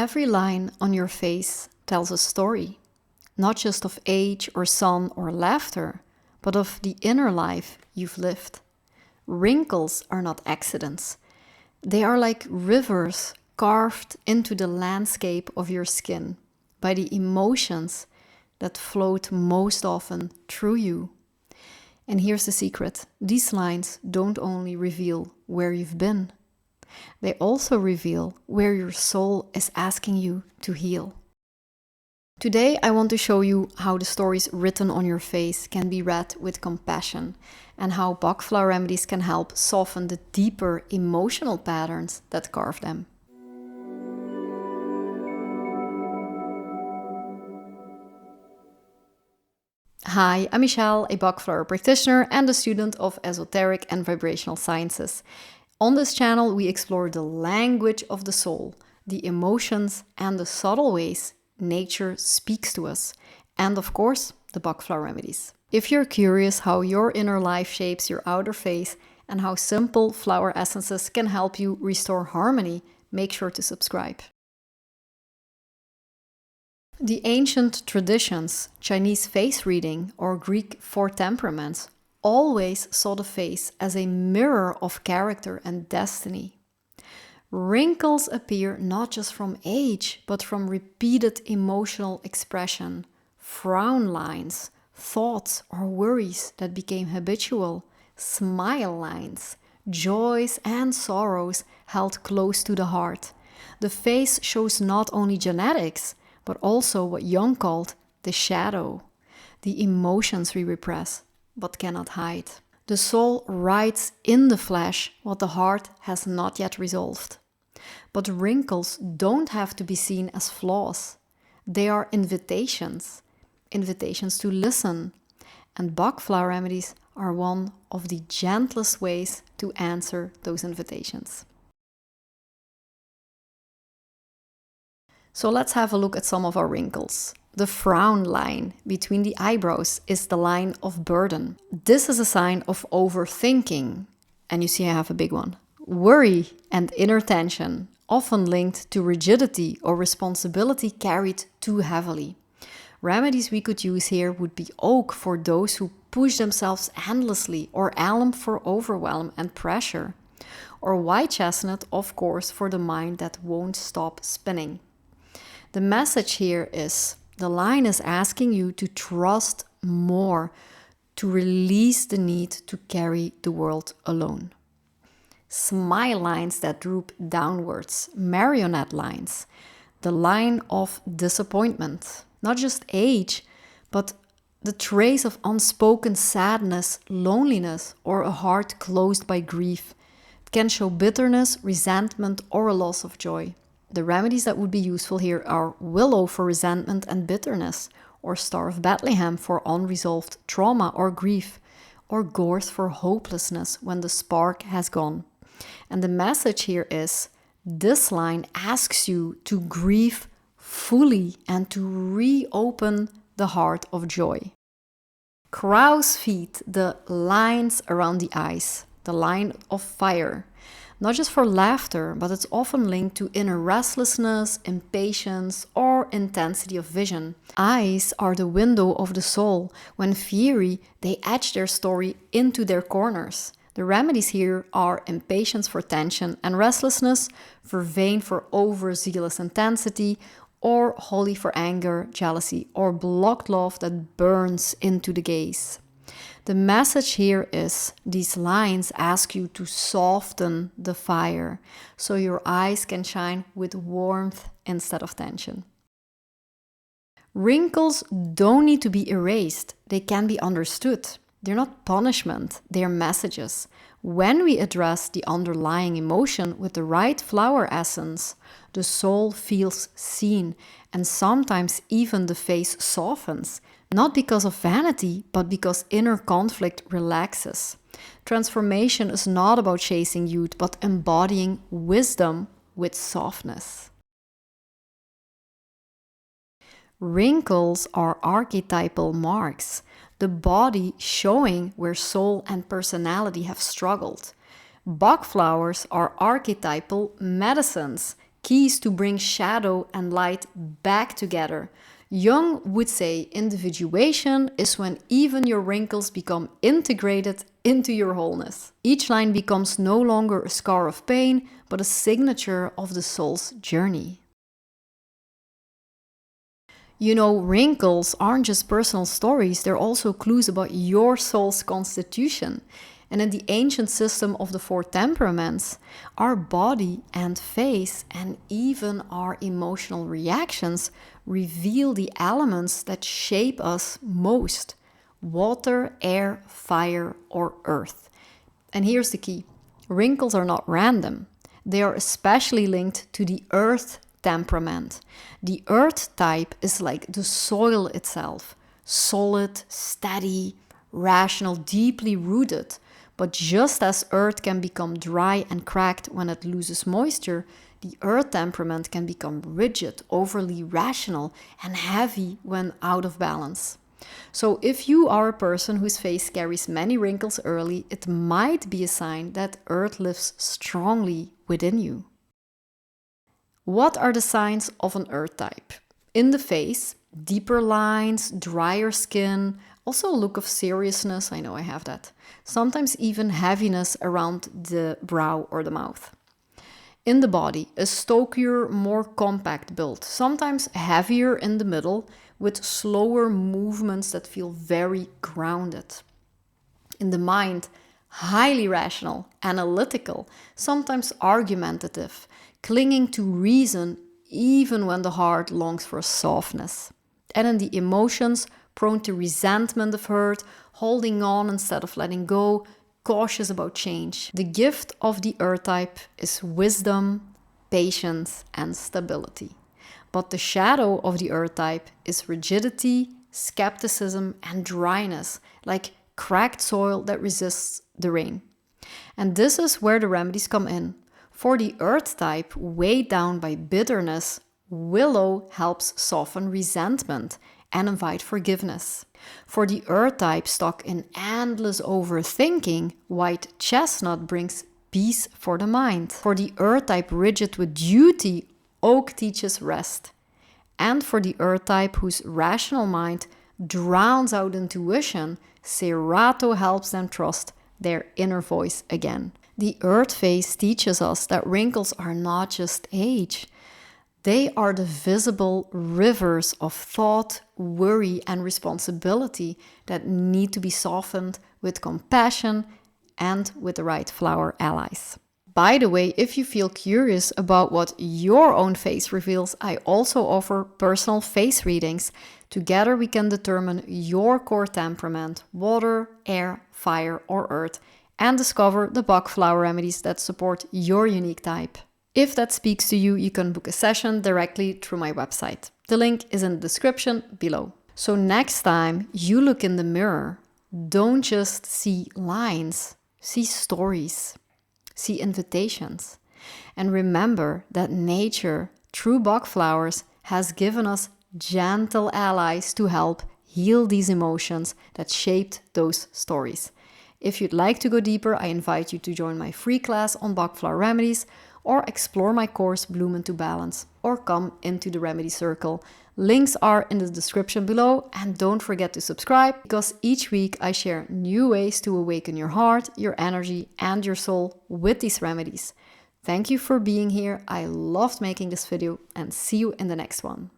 Every line on your face tells a story, not just of age or sun or laughter, but of the inner life you've lived. Wrinkles are not accidents. They are like rivers carved into the landscape of your skin by the emotions that float most often through you. And here's the secret. These lines don't only reveal where you've been. They also reveal where your soul is asking you to heal. Today I want to show you how the stories written on your face can be read with compassion and how Bach Flower Remedies can help soften the deeper emotional patterns that carve them. Hi, I'm Michelle, a Bach Flower practitioner and a student of esoteric and vibrational sciences. On this channel, we explore the language of the soul, the emotions and the subtle ways nature speaks to us, and of course, the Bach Flower Remedies. If you're curious how your inner life shapes your outer face and how simple flower essences can help you restore harmony, make sure to subscribe. The ancient traditions, Chinese face reading or Greek four temperaments, always saw the face as a mirror of character and destiny. Wrinkles appear not just from age, but from repeated emotional expression, frown lines, thoughts or worries that became habitual, smile lines, joys and sorrows held close to the heart. The face shows not only genetics, but also what Jung called the shadow, the emotions we repress but cannot hide. The soul writes in the flesh what the heart has not yet resolved. But wrinkles don't have to be seen as flaws. They are invitations to listen. And Bach Flower Remedies are one of the gentlest ways to answer those invitations. So let's have a look at some of our wrinkles. The frown line between the eyebrows is the line of burden. This is a sign of overthinking. And you see I have a big one. Worry and inner tension, often linked to rigidity or responsibility carried too heavily. Remedies we could use here would be oak for those who push themselves endlessly, or alum for overwhelm and pressure, or white chestnut, of course, for the mind that won't stop spinning. The message here is, the line is asking you to trust more, to release the need to carry the world alone. Smile lines that droop downwards, marionette lines, the line of disappointment, not just age, but the trace of unspoken sadness, loneliness, or a heart closed by grief. It can show bitterness, resentment, or a loss of joy. The remedies that would be useful here are willow for resentment and bitterness, or Star of Bethlehem for unresolved trauma or grief, or gorse for hopelessness when the spark has gone. And the message here is, this line asks you to grieve fully and to reopen the heart of joy. Crow's feet, the lines around the eyes, the line of fire. Not just for laughter, but it's often linked to inner restlessness, impatience, or intensity of vision. Eyes are the window of the soul. When fiery, they etch their story into their corners. The remedies here are impatience for tension and restlessness, vervain for overzealous intensity, or holy for anger, jealousy, or blocked love that burns into the gaze. The message here is, these lines ask you to soften the fire so your eyes can shine with warmth instead of tension. Wrinkles don't need to be erased, they can be understood. They're not punishment, they're messages. When we address the underlying emotion with the right flower essence, the soul feels seen, and sometimes even the face softens, not because of vanity, but because inner conflict relaxes. Transformation is not about chasing youth, but embodying wisdom with softness. Wrinkles are archetypal marks, the body showing where soul and personality have struggled. Bach flowers are archetypal medicines, keys to bring shadow and light back together. Jung would say individuation is when even your wrinkles become integrated into your wholeness. Each line becomes no longer a scar of pain, but a signature of the soul's journey. You know, wrinkles aren't just personal stories, they're also clues about your soul's constitution. And in the ancient system of the 4 temperaments, our body and face and even our emotional reactions reveal the elements that shape us most: water, air, fire, or earth. And here's the key: wrinkles are not random. They are especially linked to the earth temperament. The earth type is like the soil itself: solid, steady, rational, deeply rooted. But just as earth can become dry and cracked when it loses moisture, the earth temperament can become rigid, overly rational, and heavy when out of balance. So if you are a person whose face carries many wrinkles early, it might be a sign that earth lives strongly within you. What are the signs of an earth type? In the face, deeper lines, drier skin, also a look of seriousness, I know I have that. Sometimes even heaviness around the brow or the mouth. In the body, a stokier, more compact build, sometimes heavier in the middle, with slower movements that feel very grounded. In the mind, highly rational, analytical, sometimes argumentative, clinging to reason even when the heart longs for softness. And in the emotions, prone to resentment of hurt, holding on instead of letting go, cautious about change. The gift of the earth type is wisdom, patience, and stability. But the shadow of the earth type is rigidity, skepticism, and dryness, like cracked soil that resists the rain. And this is where the remedies come in. For the earth type weighed down by bitterness, willow helps soften resentment and invite forgiveness. For the earth type stuck in endless overthinking, white chestnut brings peace for the mind. For the earth type rigid with duty, oak teaches rest. And for the earth type whose rational mind drowns out intuition, Serato helps them trust their inner voice again. The earth phase teaches us that wrinkles are not just age. They are the visible rivers of thought, worry, and responsibility that need to be softened with compassion and with the right flower allies. By the way, if you feel curious about what your own face reveals, I also offer personal face readings. Together we can determine your core temperament, water, air, fire, or earth, and discover the Bach Flower Remedies that support your unique type. If that speaks to you, you can book a session directly through my website. The link is in the description below. So next time you look in the mirror, don't just see lines, see stories, see invitations. And remember that nature, through Bach flowers, has given us gentle allies to help heal these emotions that shaped those stories. If you'd like to go deeper, I invite you to join my free class on Bach Flower Remedies, or explore my course Bloom into Balance, or come into the Remedy Circle. Links are in the description below, and don't forget to subscribe, because each week I share new ways to awaken your heart, your energy, and your soul with these remedies. Thank you for being here. I loved making this video, and see you in the next one.